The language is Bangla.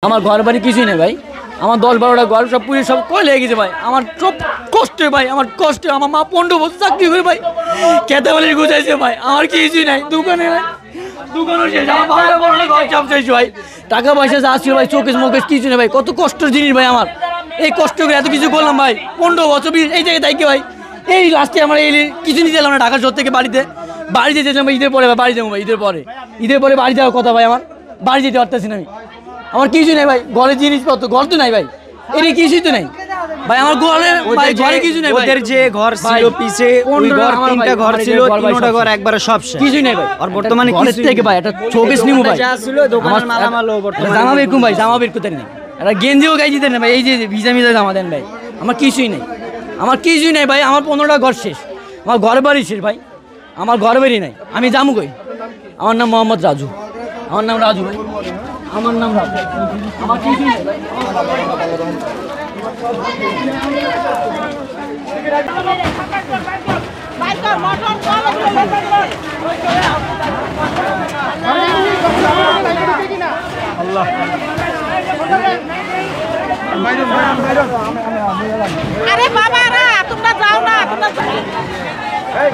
আমার ঘর বাড়ি কিছুই নেই ভাই। আমার 10-12টা ঘর সব পুড়ে সব কয় লেগে গেছে ভাই। আমার সব কষ্টে ভাই, আমার কষ্টে। আমার মা 15 বছর চাকরি করে ভাই খেতে বলে গুছাইছে ভাই। আমার কিছুই নাই, দোকানে ভাই, দোকানও শেষ। আমার ভাড়া ঘর সব শেষ ভাই। টাকা পয়সা যা ছিল ভাই, চোখেস মোকেশ কিছু নেই ভাই। কত কষ্টের জিনিস ভাই আমার। এই কষ্ট করে এত কিছু করলাম ভাই, 15 বছর এই জায়গায় তাইকে ভাই। এই লাস্টে আমার এই কিছু নিতে এলাম না ঢাকা শহর থেকে বাড়িতে যেতেছিলাম ভাই। ঈদের পরে বাড়ি যাবো ভাই, ঈদের পরে বাড়ি যাওয়ার কথা ভাই। আমার বাড়ি যেতে পারতেছি না আমি। আমার কিছু নেই ভাই, ঘরের জিনিসপত্র, ঘর তো নাই ভাই, এর কিছুই তো নাই ভাই। আমার ঘরে কিছু নেই। ওদের যে ঘর ছিল পিছে, ওই ঘর 3টা ঘর ছিল, 3টা ঘর একবারে সব শেষ, কিছুই নেই ভাই। আর বর্তমানে ঘরের থেকে ভাই একটা চৌকেস নিমু ভাই, যা ছিল দোকানের মালামালও বর্তমানে জামা বেরকুম ভাই, জামা বের করতে নেই, একটা গেঞ্জিও গাই দিতে নেই ভাই। এই যে ভিজা জামা দেন ভাই। আমার কিছুই নেই, আমার কিছুই নেই ভাই। আমার 15টা ঘর শেষ, আমার ঘর বাড়ি শেষ ভাই। আমার ঘর বাড়ি নাই, আমি যাবো কই? আমার নাম মোহাম্মদ রাজু, আমার নাম রাজু ভাই, আমার নাম রাজু। আমার কিছুই নেই ভাই। আরে বাবা রা তোমরা যাও না, তোমরা Hey,